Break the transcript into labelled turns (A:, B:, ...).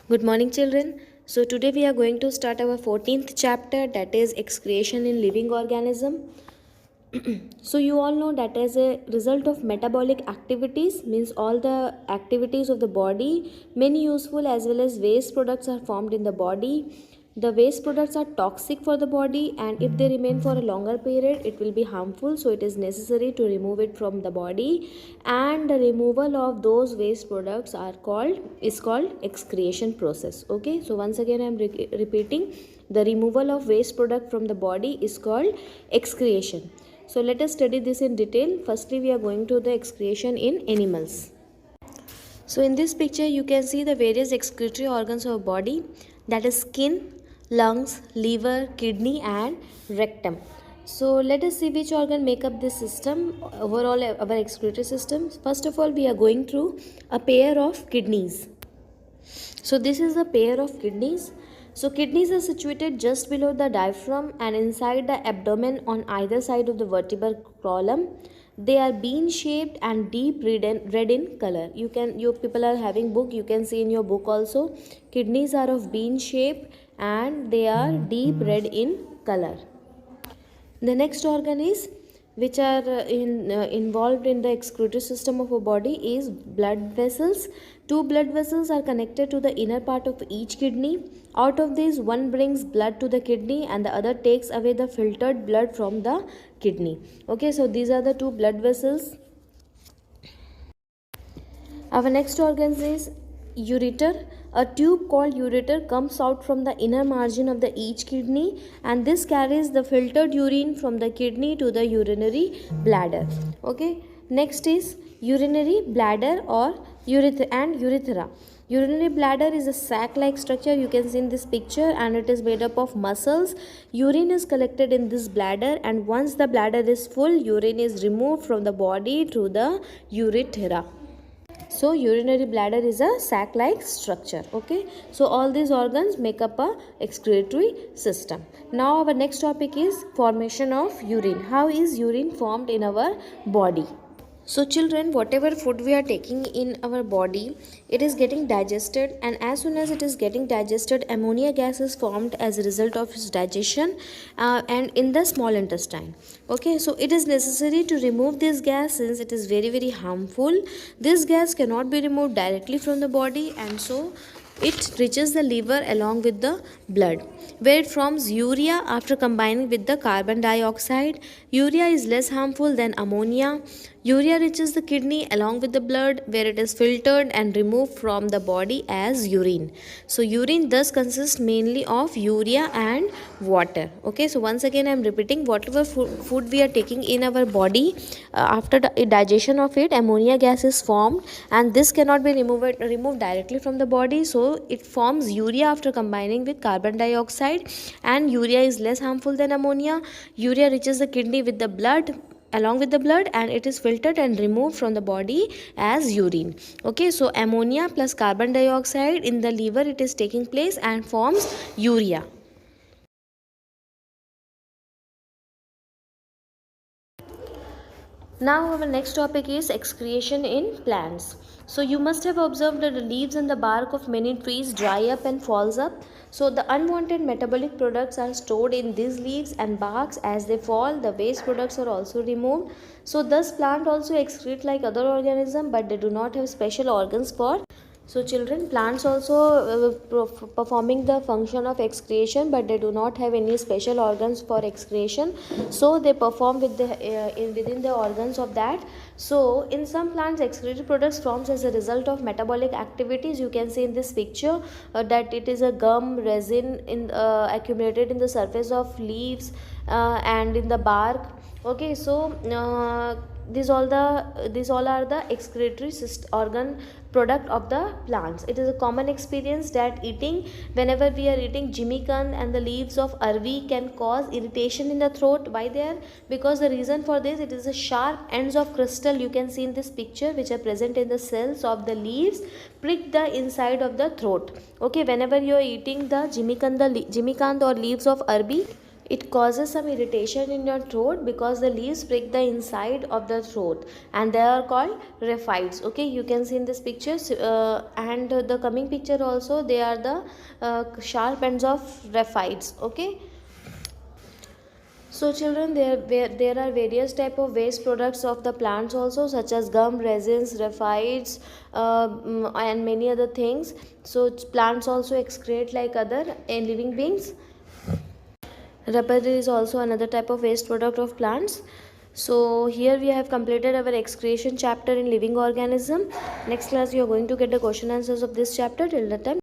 A: Good morning, children. So, today we are going to start our 14th chapter, that is excretion in living organism. So, you all know that as a result of metabolic activities, means all the activities of the body, many useful as well as waste products are formed in the body. The waste products are toxic for the body, and if they remain for a longer period, it will be harmful. So, it is necessary to remove it from the body, and the removal of those waste products is called excretion process. Okay, so once again I am repeating, the removal of waste product from the body is called excretion. So, let us study this in detail. Firstly, we are going to the excretion in animals. So in this picture you can see the various excretory organs of body, that is skin, lungs, liver, kidney and rectum. So let us see which organ make up this system, overall our excretory system. First of all, we are going through a pair of kidneys. So this is a pair of kidneys. So kidneys are situated just below the diaphragm and inside the abdomen on either side of the vertebral column. They are bean shaped and deep red in color. You people are having book, you can see in your book also. Kidneys are of bean shape and they are deep red in color. The next organ is which are involved in the excretory system of a body is blood vessels. Two blood vessels are connected to the inner part of each kidney. Out of these, one brings blood to the kidney and the other takes away the filtered blood from the kidney. Okay, so these are the two blood vessels. Our next organ is ureter. A tube called ureter comes out from the inner margin of the each kidney, and this carries the filtered urine from the kidney to the urinary bladder. Okay. Next is urinary bladder or urethra. Urinary bladder is a sac-like structure, you can see in this picture, and it is made up of muscles. Urine is collected in this bladder, and once the bladder is full, urine is removed from the body through the urethra. So urinary bladder is a sac-like structure. Okay, so all these organs make up a excretory system. Now our next topic is formation of urine. How is urine formed in our body? So children, whatever food we are taking in our body, it is getting digested, and as soon as it is getting digested, ammonia gas is formed as a result of its digestion and in the small intestine. Okay, so it is necessary to remove this gas since it is very harmful. This gas cannot be removed directly from the body, and so it reaches the liver along with the blood, where it forms urea after combining with the carbon dioxide. Urea is less harmful than ammonia. Urea reaches the kidney along with the blood, where it is filtered and removed from the body as urine. So urine thus consists mainly of urea and water. Okay, so once again I am repeating, whatever food we are taking in our body, after the digestion of it, ammonia gas is formed, and this cannot be removed directly from the body, so it forms urea after combining with carbon dioxide, and urea is less harmful than ammonia. Urea reaches the kidney with the blood, along with the blood, and it is filtered and removed from the body as urine. Okay, so ammonia plus carbon dioxide in the liver, it is taking place and forms urea. Now our next topic is excretion in plants. So you must have observed that the leaves and the bark of many trees dry up and falls up. So the unwanted metabolic products are stored in these leaves and barks. As they fall, the waste products are also removed. So thus plant also excrete like other organisms, but they do not have special organs for. So children, plants also performing the function of excretion, but they do not have any special organs for excretion. So they perform with within the organs of that. So in some plants, excretory products forms as a result of metabolic activities. You can see in this picture that it is a gum resin accumulated in the surface of leaves and in the bark. Okay, so these all are the excretory organ product of the plants. It is a common experience that whenever we are eating jimmican and the leaves of arvi can cause irritation in the throat. Why there? Because the reason for this, it is the sharp ends of crystal, you can see in this picture, which are present in the cells of the leaves, prick the inside of the throat. Okay, whenever you are eating the jimmican or leaves of arbi, It causes some irritation in your throat because the leaves prick the inside of the throat, and they are called raphides. Okay, you can see in this picture, and the coming picture also, they are the sharp ends of raphides. Okay. So children, there are various type of waste products of the plants also, such as gum, resins, raphides, and many other things. So plants also excrete like other living beings. Rubber is also another type of waste product of plants. So here we have completed our excretion chapter in living organism. Next class you are going to get the question answers of this chapter. Till that time.